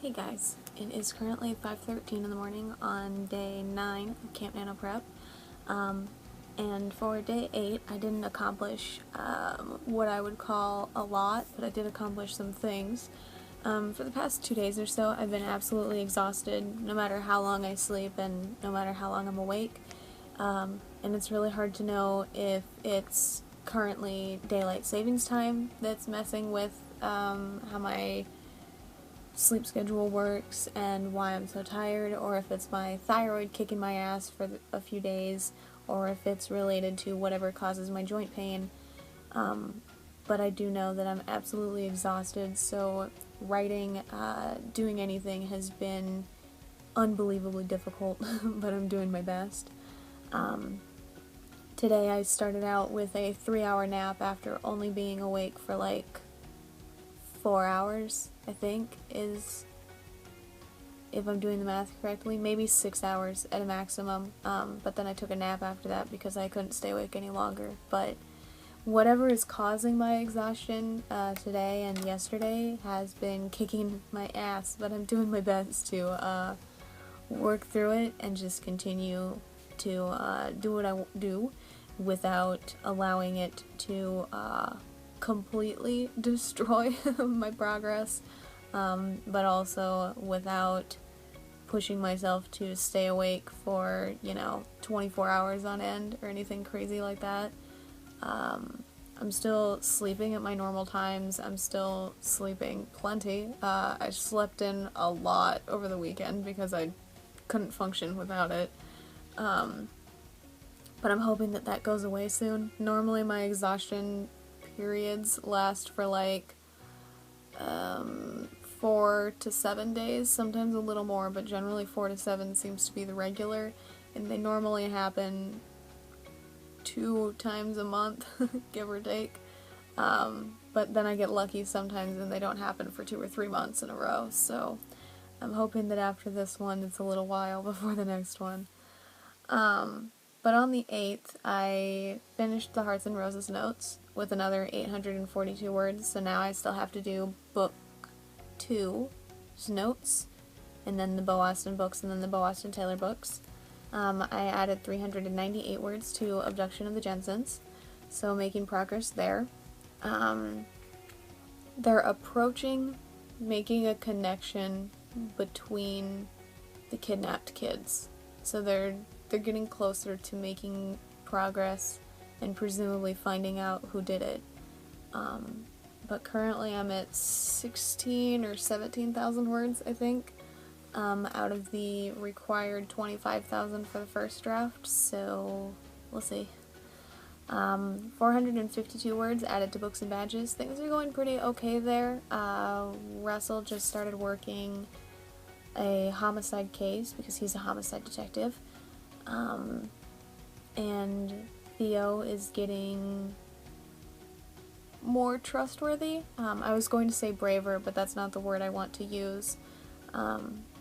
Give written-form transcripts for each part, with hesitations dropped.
Hey guys, it is currently 5:13 in the morning on day 9 of CampNaNo prep, and for day 8 I didn't accomplish what I would call a lot, but I did accomplish some things. For the past 2 days or so I've been absolutely exhausted no matter how long I sleep and no matter how long I'm awake, and it's really hard to know if it's currently daylight savings time that's messing with how my sleep schedule works and why I'm so tired, or if it's my thyroid kicking my ass for a few days, or if it's related to whatever causes my joint pain. But I do know that I'm absolutely exhausted, so writing, doing anything has been unbelievably difficult, but I'm doing my best. Today I started out with a 3-hour nap after only being awake for like 4 hours, I think, is, if I'm doing the math correctly, maybe 6 hours at a maximum, but then I took a nap after that because I couldn't stay awake any longer. But whatever is causing my exhaustion today and yesterday has been kicking my ass, but I'm doing my best to work through it and just continue to do what I do without allowing it to completely destroy my progress, but also without pushing myself to stay awake for, 24 hours on end or anything crazy like that. I'm still sleeping at my normal times. I'm still sleeping plenty. I slept in a lot over the weekend because I couldn't function without it. But I'm hoping that that goes away soon. Normally my exhaustion periods last for like 4 to 7 days, sometimes a little more, but generally 4 to 7 seems to be the regular, and they normally happen 2 times a month, give or take. But then I get lucky sometimes and they don't happen for 2 or 3 months in a row, so I'm hoping that after this one it's a little while before the next one. But on the 8th, I finished the Hearts and Roses notes with another 842 words, so now I still have to do book 2's notes, and then the Beau Austin books, and then the Beau Austin Taylor books. I added 398 words to Abduction of the Jensens, so making progress there. They're approaching making a connection between the kidnapped kids, so they're getting closer to making progress and presumably finding out who did it. But currently I'm at 16 or 17,000 words, I think, out of the required 25,000 for the first draft, so we'll see. 452 words added to books and badges. Things are going pretty okay there. Russell just started working a homicide case because he's a homicide detective. And Theo is getting more trustworthy. I was going to say braver, but that's not the word I want to use.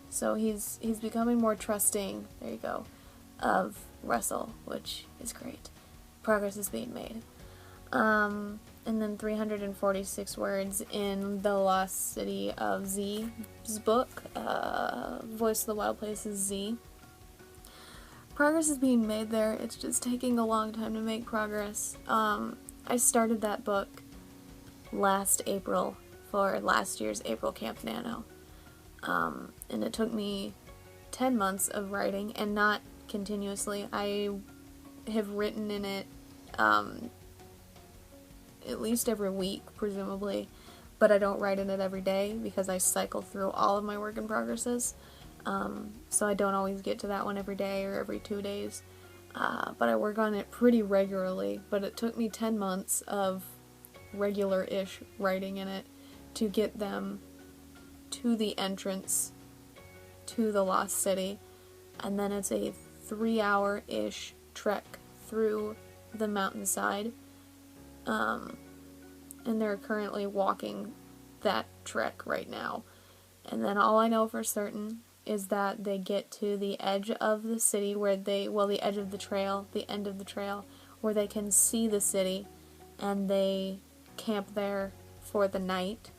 So he's becoming more trusting, there you go, of Russell, which is great. Progress is being made. And then 346 words in The Lost City of Z's book, Voice of the Wild Places Z. Progress is being made there, it's just taking a long time to make progress. I started that book last April for last year's April CampNaNo, and it took me 10 months of writing, and not continuously. I have written in it at least every week, presumably, but I don't write in it every day because I cycle through all of my work in progresses. So I don't always get to that one every day or every 2 days, but I work on it pretty regularly. But it took me 10 months of regular-ish writing in it to get them to the entrance to the Lost City, and then it's a 3-hour-ish trek through the mountainside, and they're currently walking that trek right now. And then all I know for certain is that they get to the edge of the city where the edge of the trail, the end of the trail, where they can see the city, and they camp there for the night,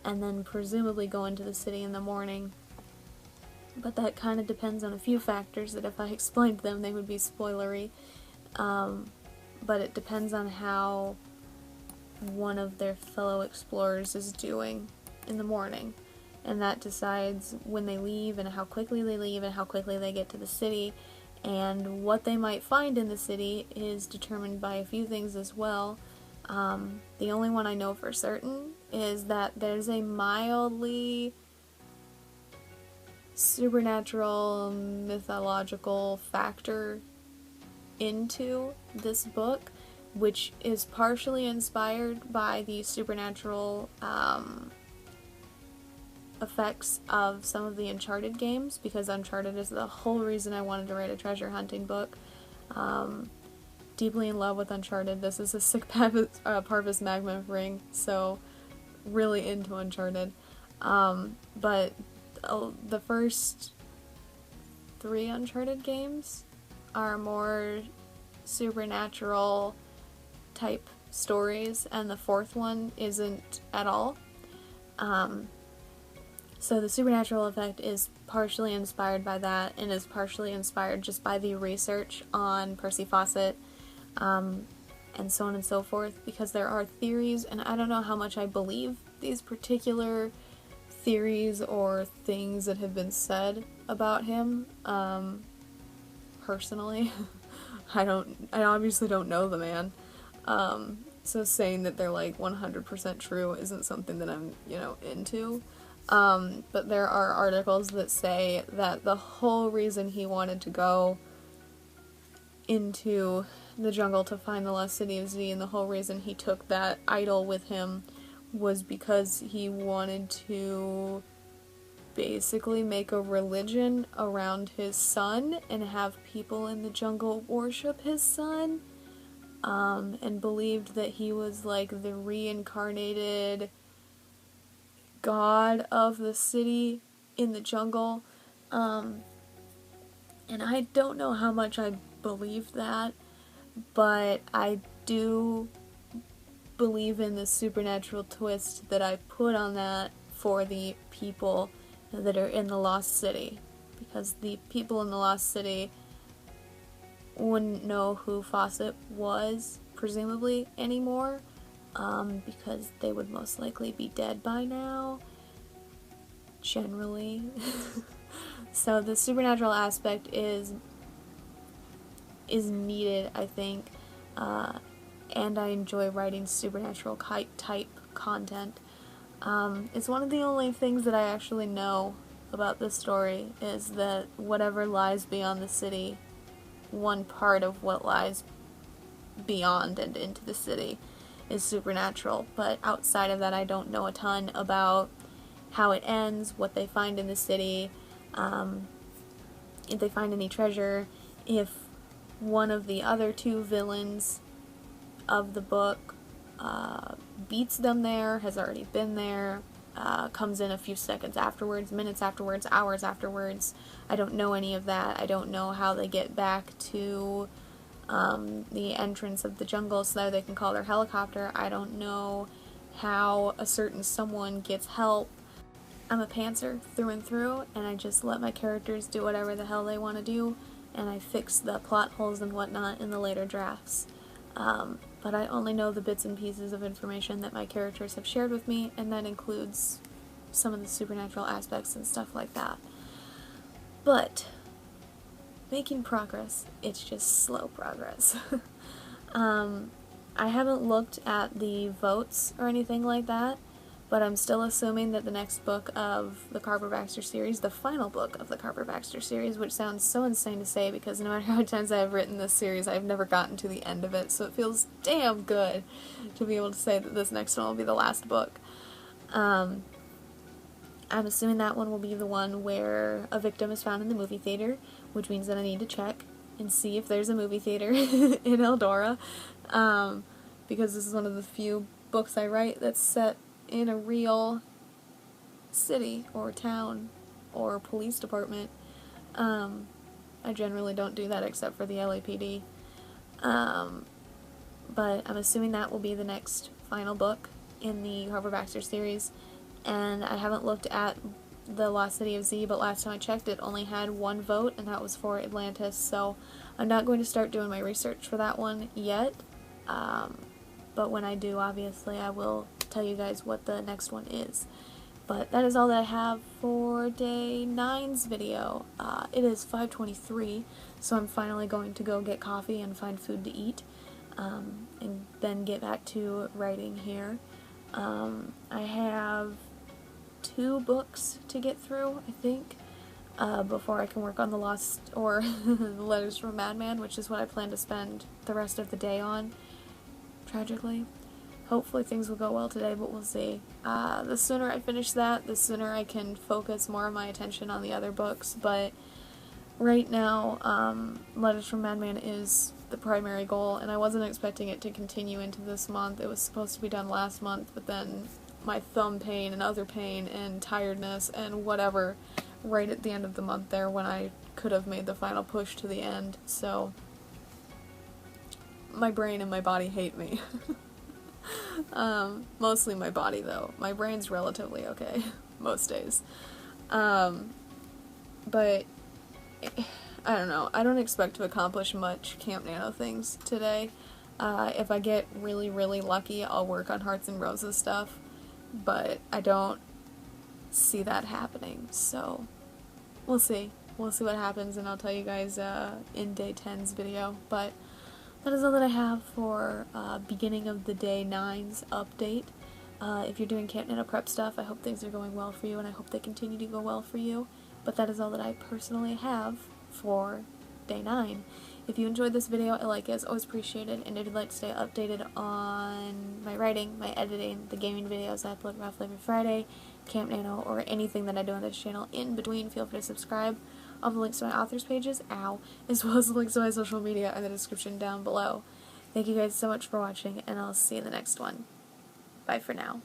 and then presumably go into the city in the morning. But that kind of depends on a few factors that if I explained them they would be spoilery. But it depends on how one of their fellow explorers is doing in the morning. And that decides when they leave and how quickly they leave and how quickly they get to the city. And what they might find in the city is determined by a few things as well. The only one I know for certain is that there's a mildly supernatural, mythological factor into this book, which is partially inspired by the supernatural effects of some of the Uncharted games, because Uncharted is the whole reason I wanted to write a treasure hunting book. Deeply in love with Uncharted. This is a sick Parvis Magma ring, so really into Uncharted. But the first 3 Uncharted games are more supernatural type stories, and the 4th one isn't at all. So the supernatural effect is partially inspired by that, and is partially inspired just by the research on Percy Fawcett, and so on and so forth, because there are theories, and I don't know how much I believe these particular theories or things that have been said about him, personally. I obviously don't know the man, so saying that they're like 100% true isn't something that I'm, into. But there are articles that say that the whole reason he wanted to go into the jungle to find the lost city of Z, and the whole reason he took that idol with him, was because he wanted to basically make a religion around his son and have people in the jungle worship his son, and believed that he was like the reincarnated god of the city in the jungle. And I don't know how much I believe that, but I do believe in the supernatural twist that I put on that for the people that are in the Lost City, because the people in the Lost City wouldn't know who Fawcett was, presumably, anymore, because they would most likely be dead by now, generally. So the supernatural aspect is needed, I think, and I enjoy writing supernatural type content. It's one of the only things that I actually know about this story, is that whatever lies beyond the city, one part of what lies beyond and into the city, is supernatural. But outside of that, I don't know a ton about how it ends, what they find in the city, if they find any treasure, if one of the other 2 villains of the book beats them there, has already been there, comes in a few seconds afterwards, minutes afterwards, hours afterwards. I don't know any of that. I don't know how they get back to the entrance of the jungle so that they can call their helicopter. I don't know how a certain someone gets help. I'm a pantser through and through, and I just let my characters do whatever the hell they want to do, and I fix the plot holes and whatnot in the later drafts. But I only know the bits and pieces of information that my characters have shared with me, and that includes some of the supernatural aspects and stuff like that. But making progress, it's just slow progress. I haven't looked at the votes or anything like that, but I'm still assuming that the next book of the Carver Baxter series, the final book of the Carver Baxter series, which sounds so insane to say because no matter how many times I've written this series, I've never gotten to the end of it, so it feels damn good to be able to say that this next one will be the last book. I'm assuming that one will be the one where a victim is found in the movie theater, which means that I need to check and see if there's a movie theater in Eldora, because this is one of the few books I write that's set in a real city or town or police department. I generally don't do that except for the LAPD. But I'm assuming that will be the next final book in the Carver Baxter series, and I haven't looked at the Lost City of Z, but last time I checked it only had one vote, and that was for Atlantis, so I'm not going to start doing my research for that one yet, but when I do, obviously, I will tell you guys what the next one is. But that is all that I have for day 9's video. It is 5:23, so I'm finally going to go get coffee and find food to eat, and then get back to writing here. I have 2 books to get through, I think, before I can work on the Lost, or the Letters from a Madman, which is what I plan to spend the rest of the day on, tragically. Hopefully things will go well today, but we'll see. The sooner I finish that, the sooner I can focus more of my attention on the other books, but right now, Letters from Madman is the primary goal, and I wasn't expecting it to continue into this month. It was supposed to be done last month, but then my thumb pain and other pain and tiredness and whatever right at the end of the month there when I could have made the final push to the end, so my brain and my body hate me. Mostly my body, though. My brain's relatively okay most days. But I don't know. I don't expect to accomplish much CampNaNo things today. If I get really, really lucky, I'll work on Hearts and Roses stuff, but I don't see that happening, so we'll see. We'll see what happens, and I'll tell you guys in day 10's video, but that is all that I have for beginning of the day 9's update. If you're doing CampNaNo prep stuff, I hope things are going well for you, and I hope they continue to go well for you, but that is all that I personally have for day 9. If you enjoyed this video, a like is always appreciated, and if you'd like to stay updated on my writing, my editing, the gaming videos I upload roughly every Friday, CampNaNo, or anything that I do on this channel in between, feel free to subscribe. All the links to my authors pages, as well as the links to my social media in the description down below. Thank you guys so much for watching, and I'll see you in the next one. Bye for now.